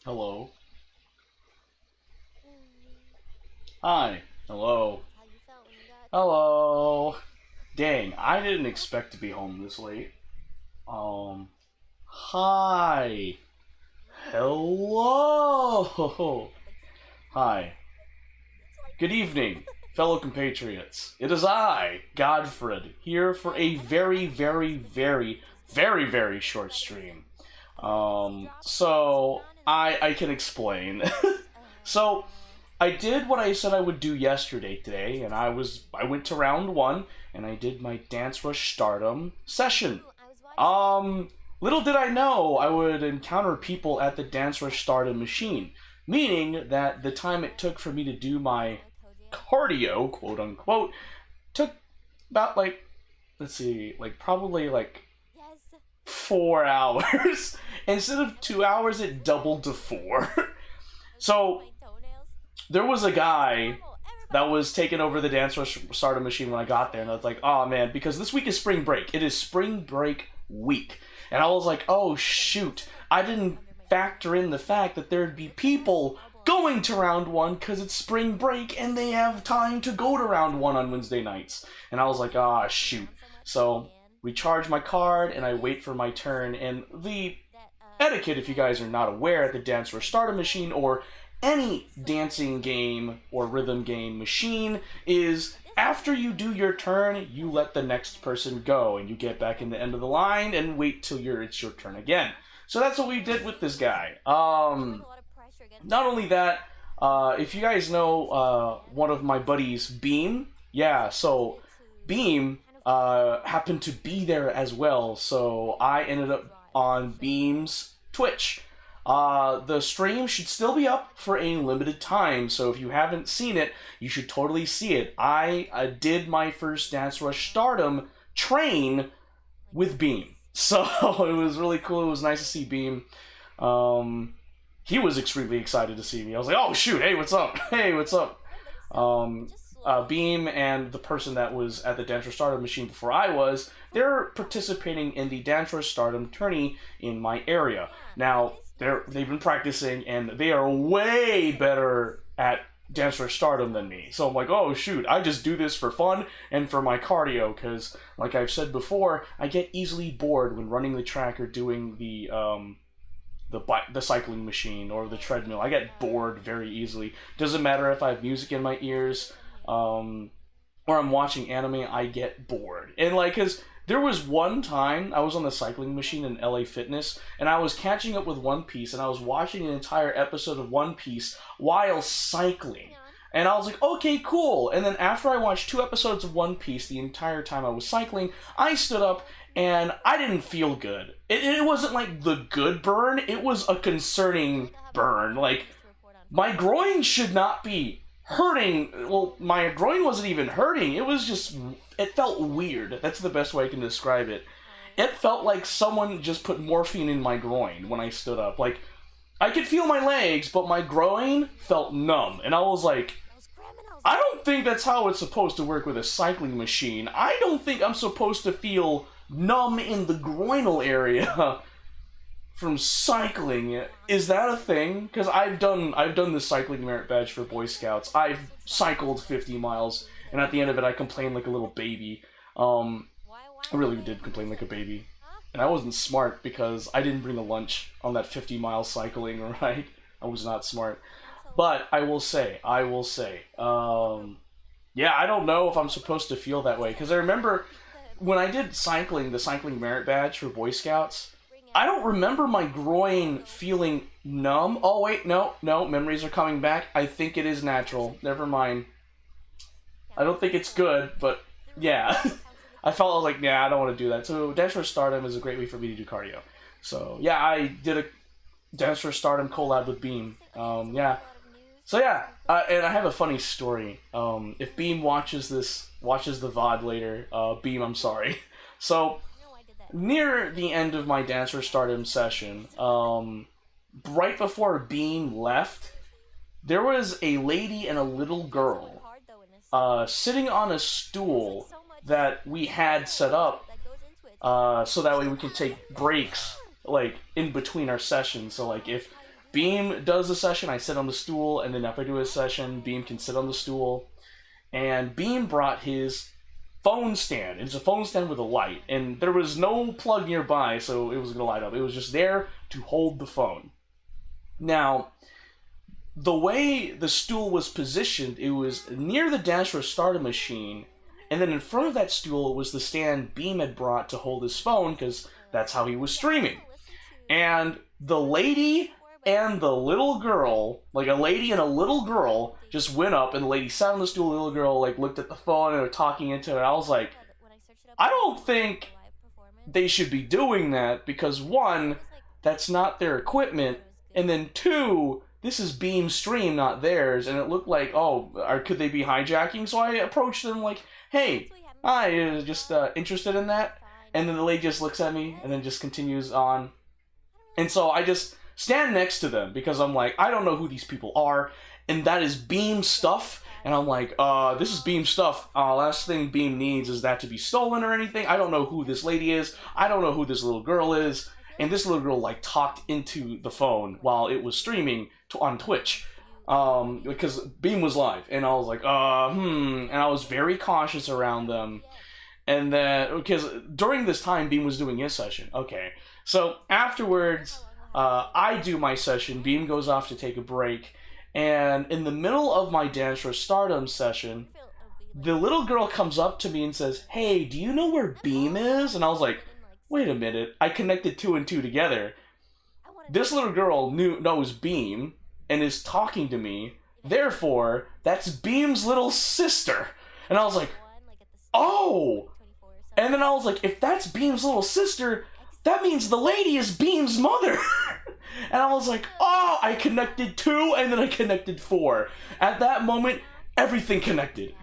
Hello. Hi. Hello. Hello. Dang, I didn't expect to be home this late. Hi. Hello. Hi. Good evening, fellow compatriots. It is I, Godfred, here for a very, very, very, very, very short stream. So I can explain. So I did what I said I would do yesterday today, and I went to round one and I did my Dancerush Stardom session. Little did I know I would encounter people at the Dancerush Stardom machine, meaning that the time it took for me to do my cardio, quote unquote, took about let's see, probably 4 hours. Instead of 2 hours, it doubled to 4. So there was a guy that was taking over the Dancerush Stardom machine when I got there, and I was like, oh man, because this week is spring break. It is spring break week. And I was like, oh shoot, I didn't factor in the fact that there'd be people going to round one because it's spring break and they have time to go to round one on Wednesday nights. And I was like, ah, shoot. So we charge my card and I wait for my turn. And the etiquette, if you guys are not aware, at the Dancerush Stardom machine or any dancing game or rhythm game machine is after you do your turn, you let the next person go and you get back in the end of the line and wait till it's your turn again. So that's what we did with this guy. Not only that, if you guys know one of my buddies, Beam, yeah, so Beam happened to be there as well, so I ended up on Beam's Twitch. The stream should still be up for a limited time, so if you haven't seen it, you should totally see it. I did my first Dancerush Stardom train with Beam, so it was really cool. It was nice to see Beam. He was extremely excited to see me. I was like, oh shoot, hey, what's up? Hey, what's up? Beam and the person that was at the Dancerush Stardom machine before I was, they're participating in the Dancerush Stardom tourney in my area. Now, they've been practicing, and they are way better at Dancerush Stardom than me. So I'm like, oh shoot, I just do this for fun and for my cardio, because, like I've said before, I get easily bored when running the track or doing the cycling machine or the treadmill. I get bored very easily. Doesn't matter if I have music in my ears, or I'm watching anime, I get bored. And because there was one time I was on the cycling machine in LA Fitness, and I was catching up with One Piece, and I was watching an entire episode of One Piece while cycling. And I was like, okay, cool. And then after I watched 2 episodes of One Piece the entire time I was cycling, I stood up and I didn't feel good. It wasn't like the good burn, it was a concerning burn. My groin should not be hurting. Well, my groin wasn't even hurting, it was just, it felt weird. That's the best way I can describe it. It felt like someone just put morphine in my groin when I stood up. I could feel my legs, but my groin felt numb. And I was like, I don't think that's how it's supposed to work with a cycling machine. I don't think I'm supposed to feel numb in the groinal area from cycling. Is that a thing? Because I've done the cycling merit badge for Boy Scouts. I've cycled 50 miles, and at the end of it, I complained like a little baby. I really did complain like a baby. And I wasn't smart because I didn't bring a lunch on that 50-mile cycling ride. I was not smart. But I will say, yeah, I don't know if I'm supposed to feel that way. Because I remember when I did cycling, the cycling merit badge for Boy Scouts, I don't remember my groin feeling numb. Oh wait, no, memories are coming back. I think it is natural. Never mind. I don't think it's good, but yeah. I was like, yeah, I don't want to do that. So Dancerush Stardom is a great way for me to do cardio. So yeah, I did a Dancerush Stardom collab with Beam. Yeah. So yeah, and I have a funny story. If Beam watches the VOD later, Beam, I'm sorry. So near the end of my Dancerush Stardom session, right before Beam left, there was a lady and a little girl sitting on a stool that we had set up so that way we can take breaks, like, in between our sessions. So, like, if Beam does a session, I sit on the stool, and then if I do a session, Beam can sit on the stool. And Beam brought his phone stand. It's a phone stand with a light, and there was no plug nearby, so it was gonna light up. It was just there to hold the phone. Now, the way the stool was positioned, it was near the Dancerush Stardom machine, and then in front of that stool was the stand Beam had brought to hold his phone, because that's how he was streaming. And the lady and the little girl, like a lady and a little girl, just went up, and the lady sat on the stool, the little girl, like, looked at the phone, and they were talking into it. I was like, I don't think they should be doing that, because one, that's not their equipment, and then two, this is Beam's stream, not theirs, and it looked like, could they be hijacking? So I approached them like, hey, hi, just interested in that? And then the lady just looks at me, and then just continues on. And so I just stand next to them, because I'm like, I don't know who these people are, and that is Beam stuff, and I'm like, this is Beam stuff. Last thing Beam needs is that to be stolen or anything. I don't know who this lady is. I don't know who this little girl is. And this little girl, like, talked into the phone while it was streaming on Twitch, because Beam was live, and I was like, and I was very cautious around them. And then, because during this time, Beam was doing his session. Okay, so afterwards, I do my session, Beam goes off to take a break, and in the middle of my Dancerush Stardom session, the little girl comes up to me and says, hey, do you know where Beam is? And I was like, wait a minute, I connected 2 and 2 together. This little girl knows Beam and is talking to me, therefore, that's Beam's little sister. And I was like, oh! And then I was like, if that's Beam's little sister, that means the lady is Beam's mother. And I was like, oh, I connected 2 and then I connected 4. At that moment, everything connected.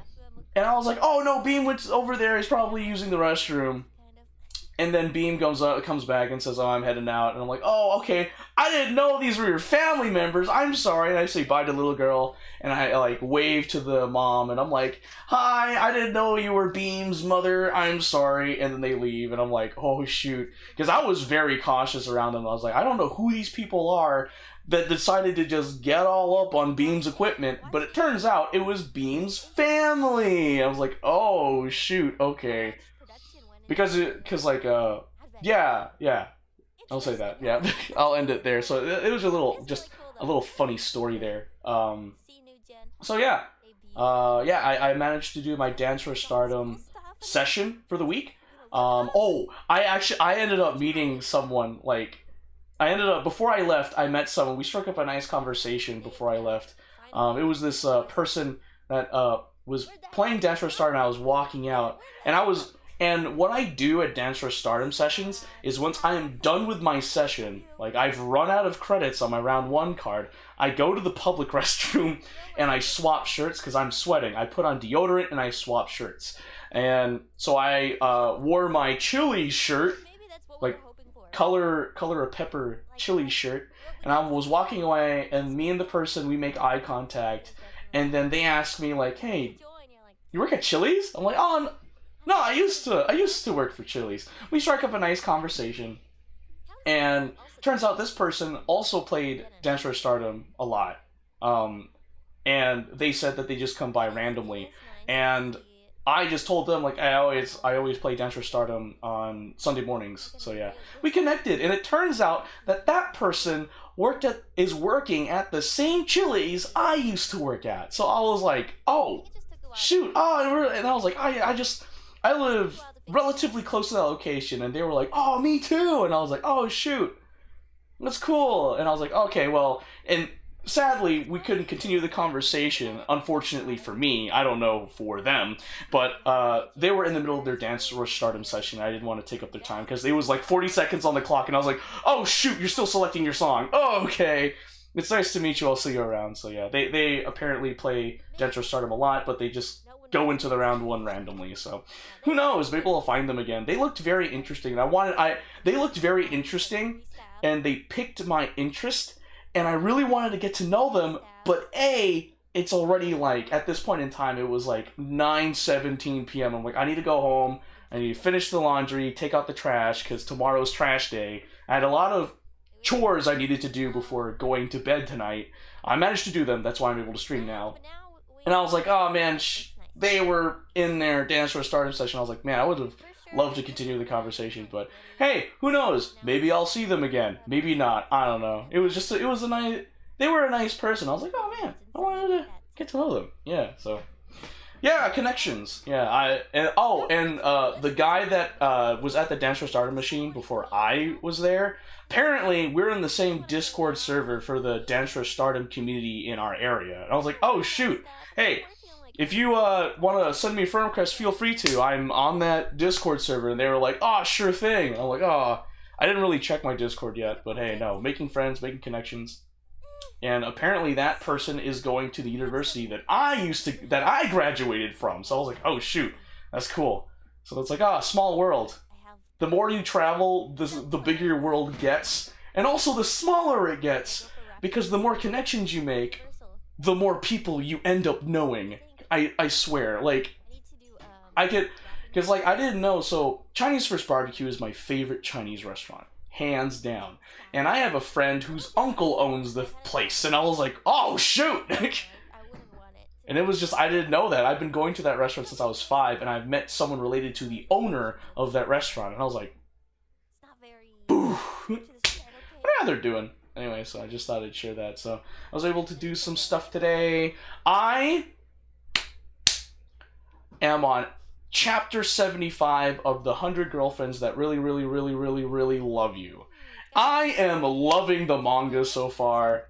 And I was like, oh no, Beam went over there, he's probably using the restroom. And then Beam comes back and says, oh, I'm heading out. And I'm like, oh, okay, I didn't know these were your family members, I'm sorry. And I say bye to the little girl, and I, like, wave to the mom, and I'm like, hi, I didn't know you were Beam's mother, I'm sorry. And then they leave, and I'm like, oh, shoot. Because I was very cautious around them. I was like, I don't know who these people are that decided to just get all up on Beam's equipment, but it turns out it was Beam's family. I was like, oh, shoot, okay. Because like, yeah, I'll say that, yeah. I'll end it there. So it was just a little funny story there. So yeah, I managed to do my Dancerush Stardom session for the week. I ended up meeting someone, like, before I left, I met someone, we struck up a nice conversation before I left. It was this person that was playing Dancerush Stardom, and I was walking out, and what I do at Dancerush Stardom sessions is once I am done with my session, like I've run out of credits on my round 1 card, I go to the public restroom and I swap shirts because I'm sweating. I put on deodorant and I swap shirts. And so I wore my chili shirt, like color of pepper chili shirt, and I was walking away, and me and the person, we make eye contact, and then they ask me like, hey, you work at Chili's? I'm like, oh, no, I used to work for Chili's. We strike up a nice conversation, and turns out this person also played Dancerush Stardom a lot. And they said that they just come by randomly, and I just told them, like, I always play Dancerush Stardom on Sunday mornings. So yeah, we connected, and it turns out that person is working at the same Chili's I used to work at. So I was like, oh, shoot, and I was like, I live relatively close to that location, and they were like, oh, me too, and I was like, oh, shoot, that's cool, and I was like, okay, well, and sadly, we couldn't continue the conversation, unfortunately for me, I don't know for them, but they were in the middle of their Dancerush Stardom session, I didn't want to take up their time, because it was like 40 seconds on the clock, and I was like, oh, shoot, you're still selecting your song, oh, okay, it's nice to meet you, I'll see you around. So yeah, they apparently play Dancerush Stardom a lot, but they just go into the round 1 randomly, so who knows, maybe I'll find them again. They looked very interesting, and they looked very interesting, and they picked my interest, and I really wanted to get to know them, but it's already, like, at this point in time, it was like 9:17 p.m. I'm like, I need to go home, I need to finish the laundry, take out the trash, because tomorrow's trash day. I had a lot of chores I needed to do before going to bed tonight. I managed to do them, that's why I'm able to stream now. And I was like, oh man, they were in their Dancerush Stardom session. I was like, man, I would have loved to continue the conversation, but hey, who knows? Maybe I'll see them again. Maybe not. I don't know. It was a nice, they were a nice person. I was like, oh man, I wanted to get to know them. Yeah, so. Yeah, connections. Yeah, the guy that was at the Dancerush Stardom machine before I was there, apparently we're in the same Discord server for the Dancerush Stardom community in our area. And I was like, oh shoot, hey, if you want to send me a friend request, feel free to. I'm on that Discord server. And they were like, oh, sure thing. And I'm like, oh, I didn't really check my Discord yet, but hey, no, making friends, making connections. And apparently that person is going to the university that I graduated from. So I was like, oh shoot, that's cool. So it's like, small world. The more you travel, the bigger your world gets, and also the smaller it gets, because the more connections you make, the more people you end up knowing. I swear, like, because like I didn't know. So Chinese First Barbecue is my favorite Chinese restaurant. Hands down. And I have a friend whose uncle owns the place, and I was like, oh shoot! And it was just, I didn't know that. I've been going to that restaurant since I was 5, and I've met someone related to the owner of that restaurant, and I was like, boo! What are they doing? Anyway, so I just thought I'd share that. So I was able to do some stuff today. I am on Chapter 75 of the 100 Girlfriends That Really, Really, Really, Really, Really Love You. I am loving the manga so far.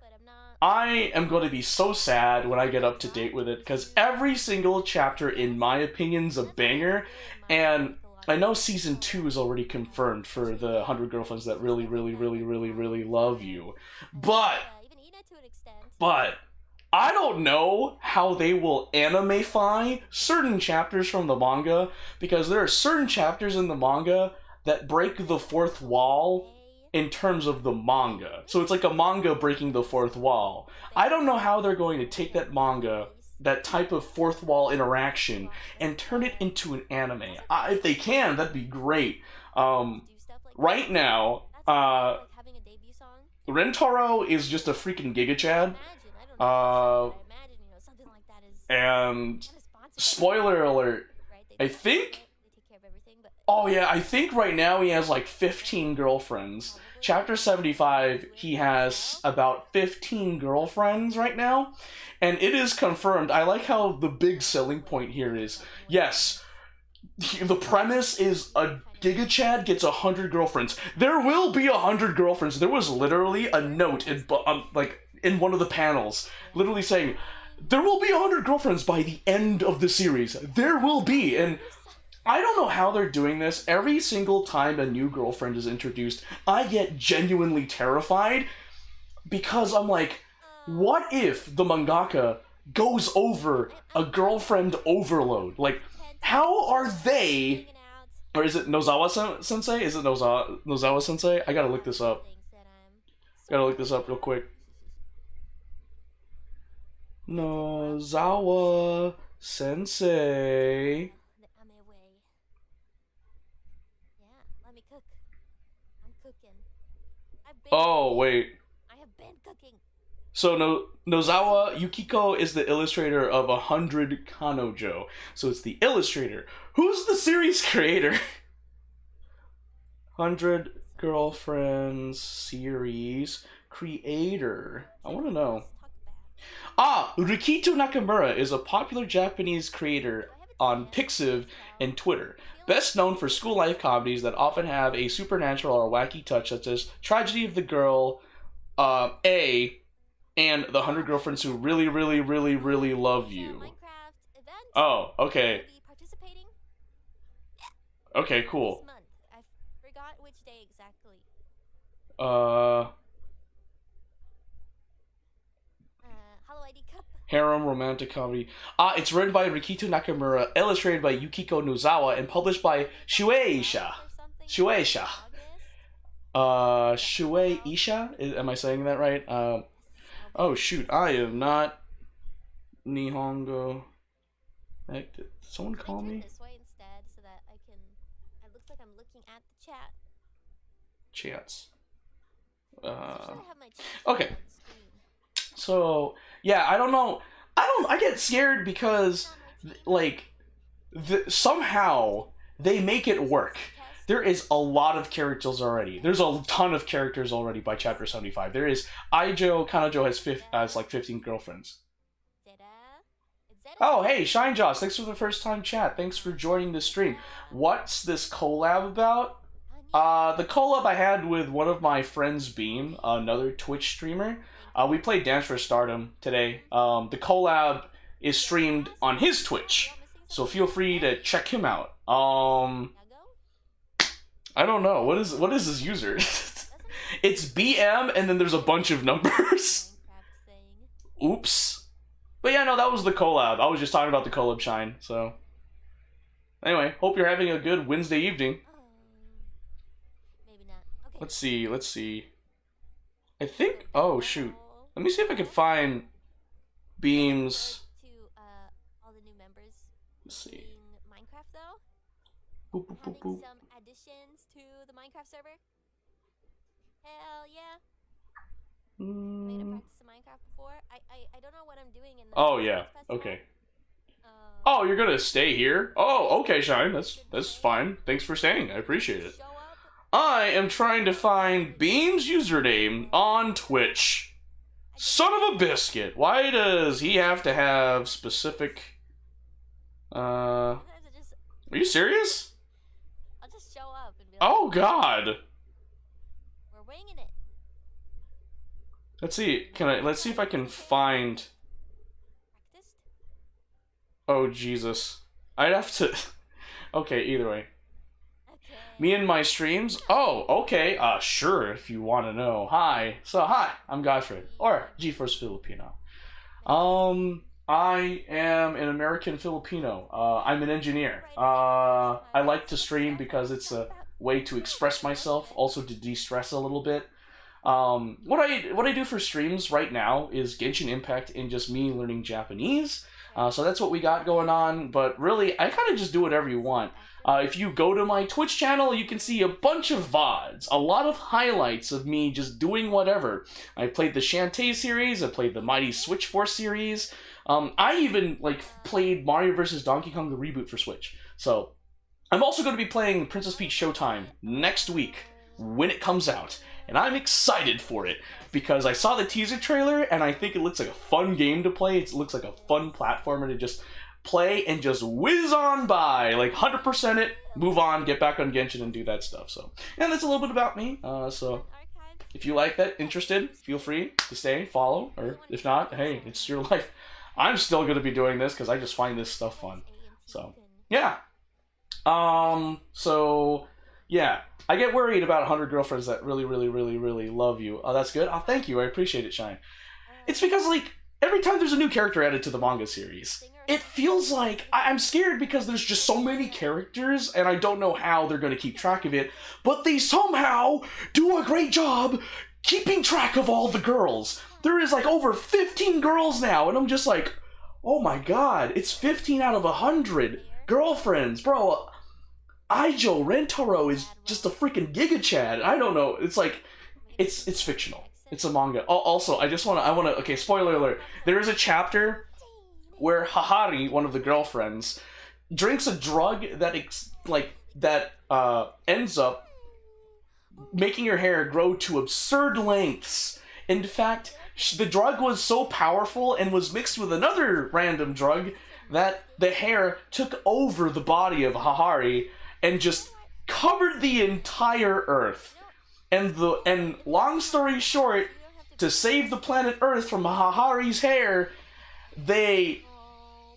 I am going to be so sad when I get up to date with it, because every single chapter, in my opinion, is a banger, and I know Season 2 is already confirmed for the 100 Girlfriends That Really, Really, Really, Really, Really Love You. But I don't know how they will animefy certain chapters from the manga, because there are certain chapters in the manga that break the fourth wall in terms of the manga. So it's like a manga breaking the fourth wall. I don't know how they're going to take that manga, that type of fourth wall interaction, and turn it into an anime. If they can, that'd be great. Right now, Rentaro is just a freaking Giga Chad. And spoiler alert, I think right now he has like 15 girlfriends. Chapter 75, he has about 15 girlfriends right now, and it is confirmed. I like how the big selling point here is, yes, the premise is a Giga Chad gets 100 girlfriends. There will be 100 girlfriends. There was literally a note in one of the panels, literally saying, there will be 100 girlfriends by the end of the series. There will be, and I don't know how they're doing this. Every single time a new girlfriend is introduced, I get genuinely terrified, because I'm like, what if the mangaka goes over a girlfriend overload? Like, how are they, or is it Nozawa-sensei? Is it Nozawa-sensei? I gotta look this up. Real quick. Nozawa Sensei. Oh, wait. So Nozawa Yukiko is the illustrator of 100 Kanojo. So it's the illustrator. Who's the series creator? 100 Girlfriends series creator. I want to know. Rikitu Nakamura is a popular Japanese creator on Pixiv and Twitter. Best known for school life comedies that often have a supernatural or wacky touch, such as Tragedy of the Girl, A, and The 100 Girlfriends Who Really, Really, Really, Really Love You. Oh, okay. Okay, cool. Harem romantic comedy. It's written by Rikitu Nakamura, illustrated by Yukiko Nozawa, and published by Shueisha. Shueisha. Am I saying that right? Oh shoot, I am not Nihongo. Did someone call me? at the chat. Chats. Okay. So yeah, I don't know. I get scared because like somehow they make it work. There is a lot of characters already. There's a ton of characters already by chapter 75. There is Ijo, Kanojo has like 15 girlfriends. Oh, hey, Shine Joss, thanks for the first time chat. Thanks for joining the stream. What's this collab about? The collab I had with one of my friends, Beam, another Twitch streamer. We played Dancerush Stardom today. The collab is streamed on his Twitch, so feel free to check him out. I don't know. What is his user? It's BM and then there's a bunch of numbers. Oops. But yeah, no, that was the collab. I was just talking about the collab, Shine. So anyway, hope you're having a good Wednesday evening. Let's see. I think, oh shoot. Let me see if I can find Beam's. Let's see. Minecraft though. Boop, boop, boop, boop. Some additions to the Minecraft server. Hell yeah. Made a practice of Minecraft before. I don't know what I'm doing in the Oh yeah. Okay. Oh, you're gonna stay here? Oh, okay, Shine. That's fine. Thanks for staying. I appreciate it. I am trying to find Beam's username on Twitch. Son of a biscuit. Why does he have to have specific? Are you serious? I'll just show up and be like, Oh God. we're winging it. Let's see. Let's see if I can find. Practiced? Oh Jesus. I'd have to. Okay. Either way. Okay. Me and my streams. Oh, okay. Sure. If you want to know. Hi. So hi. I'm Godfrey, or GeForce Filipino. I am an American Filipino. I'm an engineer. I like to stream because it's a way to express myself, also to de-stress a little bit. What I do for streams right now is Genshin Impact and just me learning Japanese. So that's what we got going on, but really, I kind of just do whatever you want. If you go to my Twitch channel, you can see a bunch of VODs, a lot of highlights of me just doing whatever. I played the Shantae series, I played the Mighty Switch Force series, I even played Mario vs. Donkey Kong the reboot for Switch. So, I'm also going to be playing Princess Peach Showtime next week, when it comes out. And I'm excited for it, because I saw the teaser trailer, and I think it looks like a fun game to play. It looks like a fun platformer to just play and just whiz on by. 100% it, move on, get back on Genshin and do that stuff. So, and that's a little bit about me. So, if you like that, interested, feel free to stay, follow, or if not, hey, it's your life. I'm still going to be doing this, because I just find this stuff fun. So, yeah. Yeah, I get worried about 100 girlfriends that really, really, really, really love you. Oh, that's good. Oh, thank you. I appreciate it, Shine. It's because, every time there's a new character added to the manga series, it feels like I'm scared because there's just so many characters, and I don't know how they're going to keep track of it, but they somehow do a great job keeping track of all the girls. There is, over 15 girls now, and I'm just like, oh my god, it's 15 out of 100 girlfriends, bro. Ijo Rentaro is just a freaking Giga Chad. I don't know. It's it's fictional. It's a manga. Also, okay, spoiler alert. There is a chapter where Hahari, one of the girlfriends, drinks a drug that ends up making her hair grow to absurd lengths. In fact, the drug was so powerful and was mixed with another random drug that the hair took over the body of Hahari and just covered the entire Earth. And long story short, to save the planet Earth from Hahari's hair,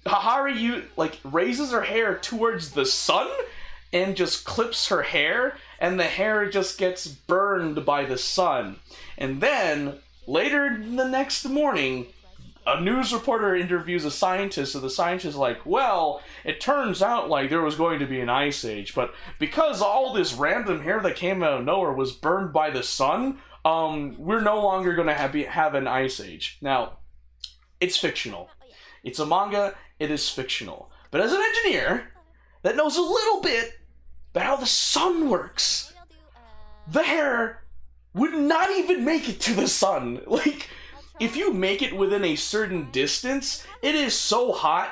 Hahari raises her hair towards the sun and just clips her hair, and the hair just gets burned by the sun. And then later the next morning, a news reporter interviews a scientist, and the scientist is like, well, it turns out there was going to be an ice age, but because all this random hair that came out of nowhere was burned by the sun, we're no longer going to have an ice age. Now, it's fictional. It's a manga, it is fictional. But as an engineer that knows a little bit but how the sun works. Maybe I'll do, The hair would not even make it to the sun. Like, if you make it within a certain distance, it is so hot,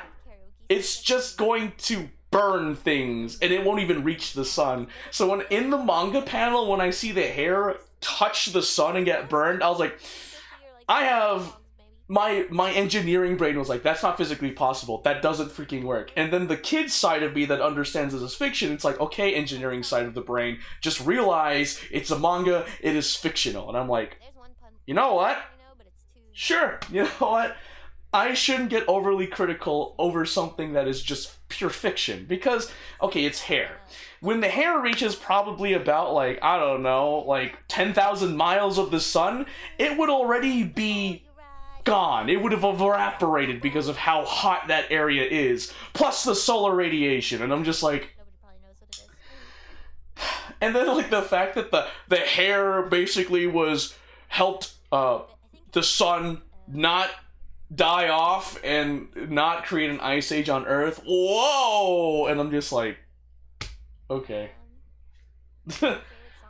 it's just going to burn things, and it won't even reach the sun. So when in the manga panel, when I see the hair touch the sun and get burned, I was like, I have... My engineering brain was like, that's not physically possible. That doesn't freaking work. And then the kid side of me that understands this is fiction, it's like, okay, engineering side of the brain, just realize it's a manga, it is fictional. And I'm like, you know what? Sure, you know what? I shouldn't get overly critical over something that is just pure fiction. Because, okay, it's hair. When the hair reaches probably about, like, I don't know, like 10,000 miles of the sun, it would already be gone. It would have evaporated because of how hot that area is, plus the solar radiation. And I'm just like, and then like the fact that the hair basically was helped the sun not die off and not create an ice age on Earth. Whoa! And I'm just like, okay.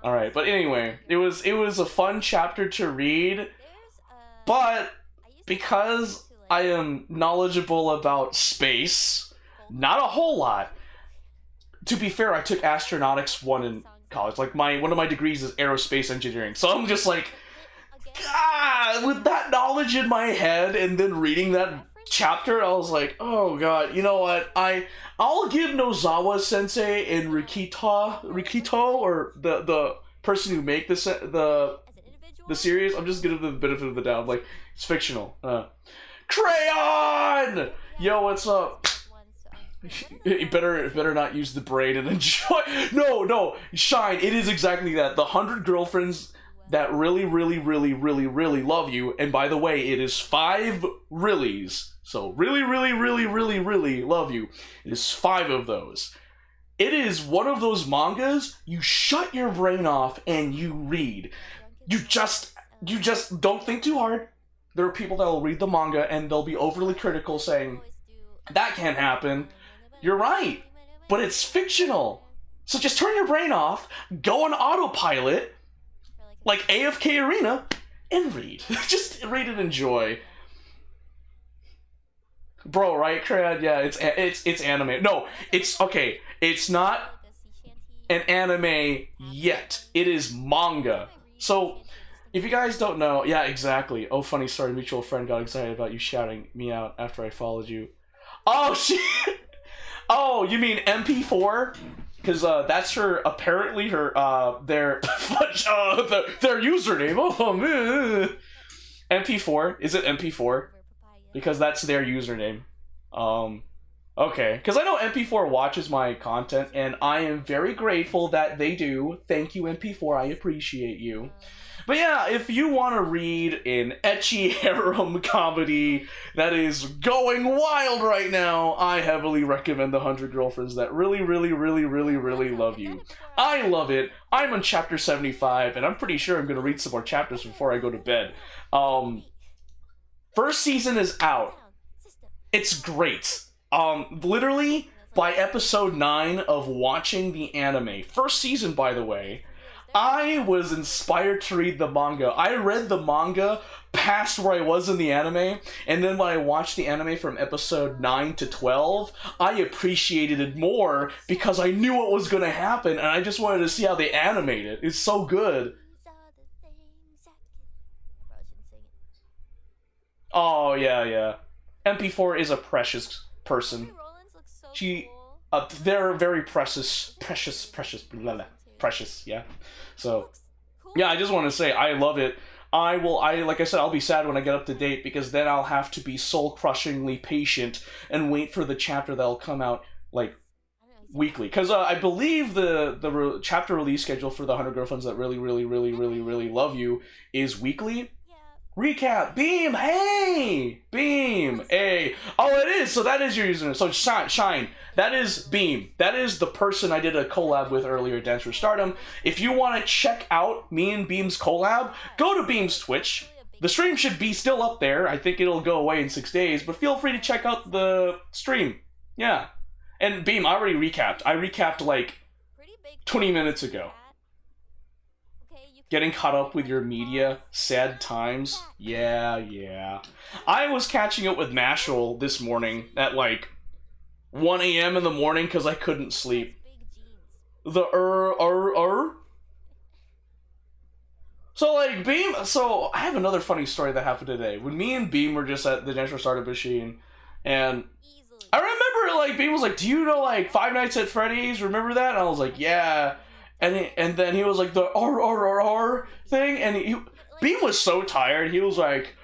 All right, but anyway, it was a fun chapter to read, but because I am knowledgeable about space, not a whole lot. To be fair, I took astronautics 1 in college. Like, one of my degrees is aerospace engineering. So I'm just like, with that knowledge in my head and then reading that chapter, I was like, oh god, you know what? I'll give Nozawa Sensei and Rikito, or the person who made the series, I'm just giving them the benefit of the doubt. I'm like, it's fictional. Crayon! Yo, what's up? You better not use the brain and enjoy. No, Shine, it is exactly that. The 100 girlfriends that really, really, really, really, really love you. And by the way, it is 5 reallys. So really, really, really, really, really love you. It is 5 of those. It is one of those mangas you shut your brain off and you read. You just don't think too hard. There are people that will read the manga and they'll be overly critical saying, that can't happen. You're right, but it's fictional. So just turn your brain off, go on autopilot, like AFK Arena, and read. Just read and enjoy. Bro, right, Crad? Yeah, it's anime. No, it's okay. It's not an anime yet. It is manga. So, if you guys don't know, yeah, exactly. Oh, funny story. Mutual friend got excited about you shouting me out after I followed you. Oh, shit. Oh, you mean MP4? Because that's her, apparently her, their username. Oh, man. MP4. Is it MP4? Because that's their username. Okay. Because I know MP4 watches my content, and I am very grateful that they do. Thank you, MP4. I appreciate you. But yeah, if you want to read an ecchi harem comedy that is going wild right now, I heavily recommend The 100 Girlfriends That Really, Really, Really, Really, Really Love You. I love it. I'm on chapter 75, and I'm pretty sure I'm going to read some more chapters before I go to bed. First season is out. It's great. Literally, by episode 9 of watching the anime, first season, by the way, I was inspired to read the manga. I read the manga past where I was in the anime, and then when I watched the anime from episode 9 to 12, I appreciated it more because I knew what was going to happen, and I just wanted to see how they animate it. It's so good. Oh, yeah. MP4 is a precious person. They're very precious, blah, blah. Precious, yeah. So, yeah, I just want to say I love it. Like I said, I'll be sad when I get up to date because then I'll have to be soul-crushingly patient and wait for the chapter that'll come out, like, weekly. Because I believe the chapter release schedule for the 100 Girlfriends That Really, Really, Really, Really, Really Love You is weekly. Recap! Beam! Hey! Beam! Hey! Oh, it is! So that is your username. So Shine. That is Beam. That is the person I did a collab with earlier, Dancerush Stardom. If you want to check out me and Beam's collab, go to Beam's Twitch. The stream should be still up there. I think it'll go away in 6 days, but feel free to check out the stream. Yeah. And Beam, I already recapped. I recapped, like, fake 20 minutes ago. cat. Okay, you Getting can caught make up with like your a media, boss. sad times. Yeah. I was catching up with Mashal this morning at like 1 a.m. in the morning because I couldn't sleep. Big jeans. So like Beam, so I have another funny story that happened today. When me and Beam were just at the Dancerush Stardom machine, and Easily. I remember like Beam was like, "Do you know like Five Nights at Freddy's? Remember that?" And I was like, "Yeah." And then he was like the R thing, and Beam was so tired. He was like,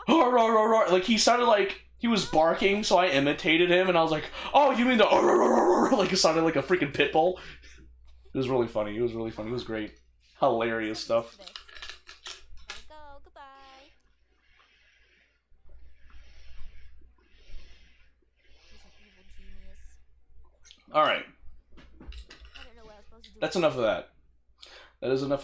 R. Like he sounded like he was barking, so I imitated him, and I was like, "Oh, you mean the R?" Like it sounded like a freaking pit bull. It was really funny. It was great, hilarious stuff. Gotta go. Goodbye. He's an evil genius. All right, I don't know what I was supposed to do. that's enough of that. That is enough.